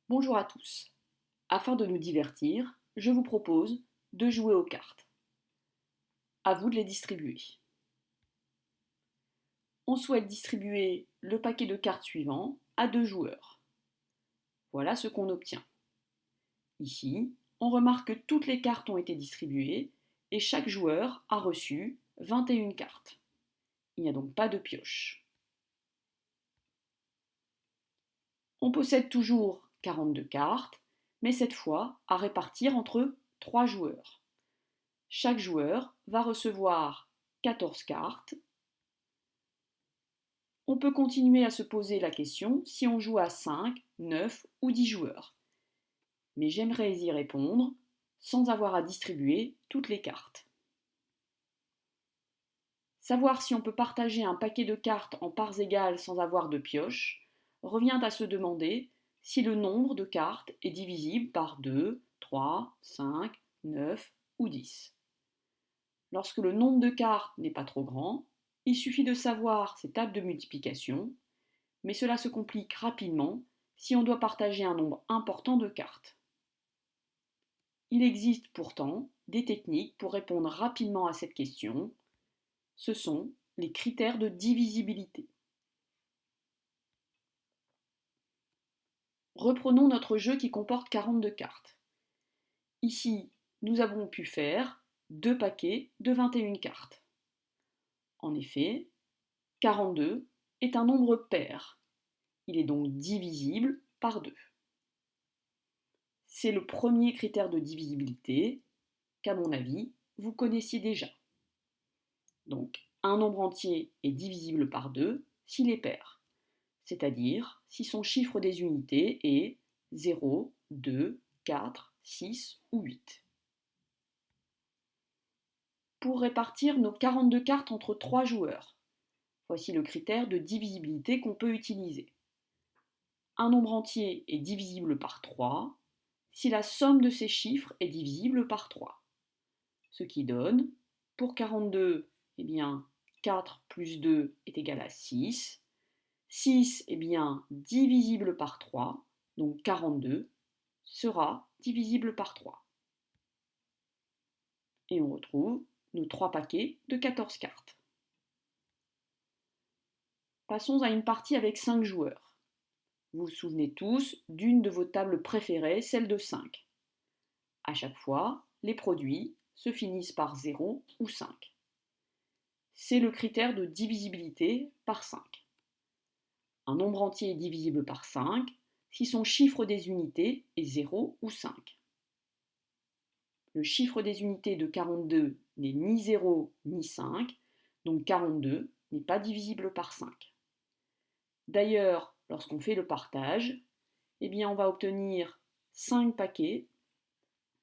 Bonjour à tous. Afin de nous divertir, je vous propose de jouer aux cartes. À vous de les distribuer. On souhaite distribuer le paquet de cartes suivant à 2 joueurs. Voilà ce qu'on obtient. Ici, on remarque que toutes les cartes ont été distribuées et chaque joueur a reçu 21 cartes. Il n'y a donc pas de pioche. On possède toujours 42 cartes, mais cette fois à répartir entre 3 joueurs. Chaque joueur va recevoir 14 cartes. On peut continuer à se poser la question si on joue à 5, 9 ou 10 joueurs. Mais j'aimerais y répondre sans avoir à distribuer toutes les cartes. Savoir si on peut partager un paquet de cartes en parts égales sans avoir de pioche revient à se demander si le nombre de cartes est divisible par 2, 3, 5, 9 ou 10. Lorsque le nombre de cartes n'est pas trop grand, il suffit de savoir ces tables de multiplication, mais cela se complique rapidement si on doit partager un nombre important de cartes. Il existe pourtant des techniques pour répondre rapidement à cette question. Ce sont les critères de divisibilité. Reprenons notre jeu qui comporte 42 cartes. Ici, nous avons pu faire 2 paquets de 21 cartes. En effet, 42 est un nombre pair. Il est donc divisible par 2. C'est le premier critère de divisibilité qu'à mon avis, vous connaissiez déjà. Donc, un nombre entier est divisible par 2 s'il est pair, c'est-à-dire si son chiffre des unités est 0, 2, 4, 6 ou 8. Pour répartir nos 42 cartes entre 3 joueurs, voici le critère de divisibilité qu'on peut utiliser. Un nombre entier est divisible par 3 si la somme de ses chiffres est divisible par 3. Ce qui donne, pour 42, eh bien, 4 plus 2 est égal à 6. 6 est bien divisible par 3, donc 42 sera divisible par 3. Et on retrouve nos 3 paquets de 14 cartes. Passons à une partie avec 5 joueurs. Vous vous souvenez tous d'une de vos tables préférées, celle de 5. À chaque fois, les produits se finissent par 0 ou 5. C'est le critère de divisibilité par 5. Un nombre entier est divisible par 5 si son chiffre des unités est 0 ou 5. Le chiffre des unités de 42 n'est ni 0 ni 5, donc 42 n'est pas divisible par 5. D'ailleurs, lorsqu'on fait le partage, eh bien on va obtenir 5 paquets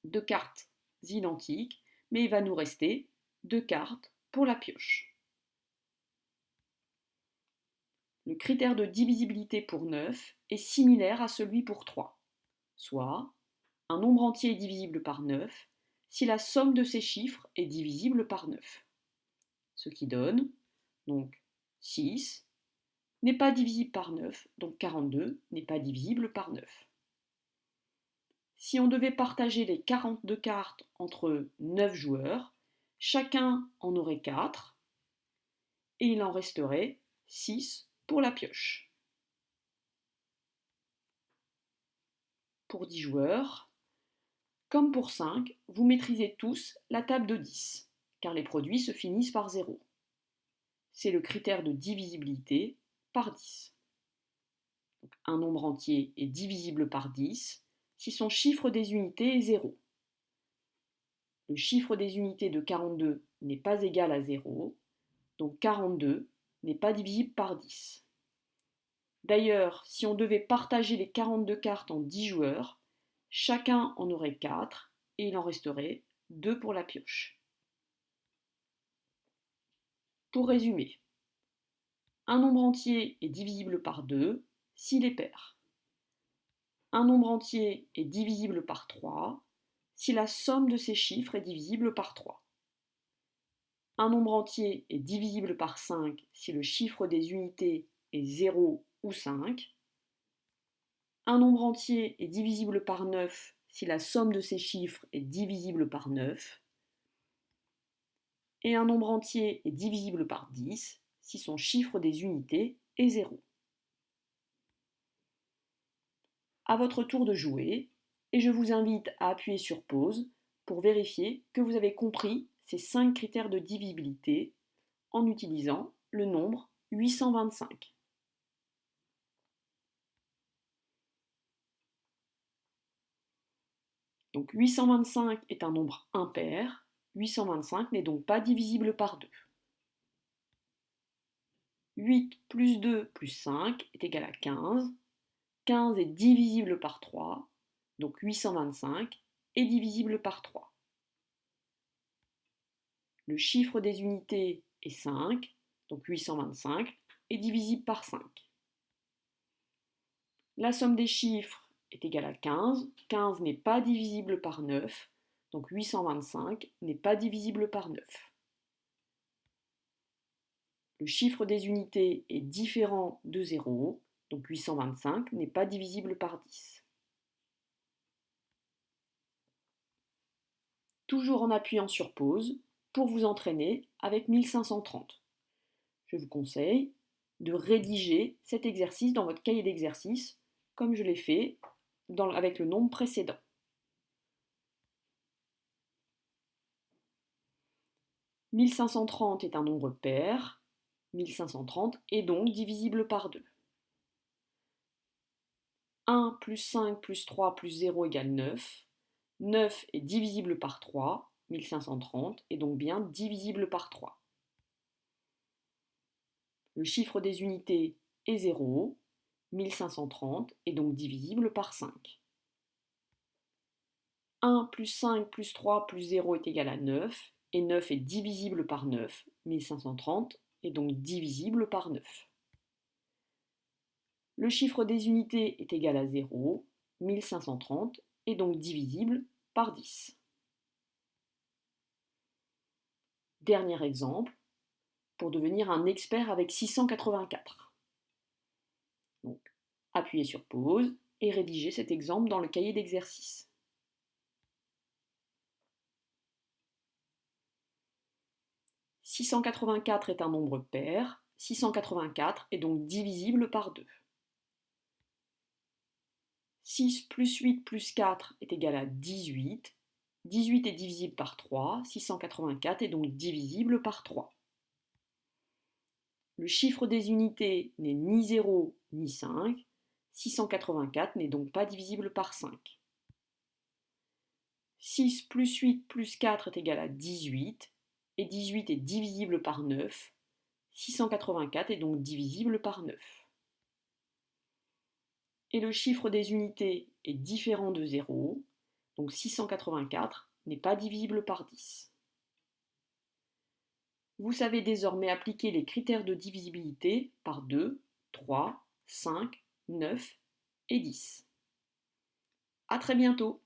de cartes identiques, mais il va nous rester 2 cartes pour la pioche. Le critère de divisibilité pour 9 est similaire à celui pour 3, soit un nombre entier est divisible par 9 si la somme de ses chiffres est divisible par 9. Ce qui donne, donc 6 n'est pas divisible par 9, donc 42 n'est pas divisible par 9. Si on devait partager les 42 cartes entre 9 joueurs, chacun en aurait 4 et il en resterait 6 pour la pioche. Pour 10 joueurs, comme pour 5, vous maîtrisez tous la table de 10, car les produits se finissent par 0. C'est le critère de divisibilité par 10. Donc, un nombre entier est divisible par 10 si son chiffre des unités est 0. Le chiffre des unités de 42 n'est pas égal à 0, donc 42 n'est pas divisible par 10. D'ailleurs, si on devait partager les 42 cartes en 10 joueurs, chacun en aurait 4 et il en resterait 2 pour la pioche. Pour résumer, un nombre entier est divisible par 2 s'il est pair. Un nombre entier est divisible par 3 si la somme de ses chiffres est divisible par 3. Un nombre entier est divisible par 5 si le chiffre des unités est 0 ou 5. Un nombre entier est divisible par 9 si la somme de ses chiffres est divisible par 9. Et un nombre entier est divisible par 10 si son chiffre des unités est 0. À votre tour de jouer, et je vous invite à appuyer sur pause pour vérifier que vous avez compris ces 5 critères de divisibilité en utilisant le nombre 825. Donc 825 est un nombre impair, 825 n'est donc pas divisible par 2. 8 plus 2 plus 5 est égal à 15. 15 est divisible par 3, donc 825 est divisible par 3. Le chiffre des unités est 5, donc 825 est divisible par 5. La somme des chiffres est égale à 15. 15 n'est pas divisible par 9, donc 825 n'est pas divisible par 9. Le chiffre des unités est différent de 0, donc 825 n'est pas divisible par 10. Toujours en appuyant sur pause pour vous entraîner avec 1530. Je vous conseille de rédiger cet exercice dans votre cahier d'exercice comme je l'ai fait avec le nombre précédent. 1530 est un nombre pair, 1530 est donc divisible par 2. 1 plus 5 plus 3 plus 0 égale 9. 9 est divisible par 3, 1530 est donc bien divisible par 3. Le chiffre des unités est 0, 1530 est donc divisible par 5. 1 plus 5 plus 3 plus 0 est égal à 9, et 9 est divisible par 9, 1530 est donc divisible par 9. Le chiffre des unités est égal à 0, 1530 est donc divisible par 10. Dernier exemple, pour devenir un expert avec 684. Donc, appuyez sur pause et rédigez cet exemple dans le cahier d'exercice. 684 est un nombre pair, 684 est donc divisible par 2. 6 plus 8 plus 4 est égal à 18. 18 est divisible par 3, 684 est donc divisible par 3. Le chiffre des unités n'est ni 0 ni 5, 684 n'est donc pas divisible par 5. 6 plus 8 plus 4 est égal à 18, et 18 est divisible par 9, 684 est donc divisible par 9. Et le chiffre des unités est différent de 0, donc 684 n'est pas divisible par 10. Vous savez désormais appliquer les critères de divisibilité par 2, 3, 5, 9 et 10. À très bientôt!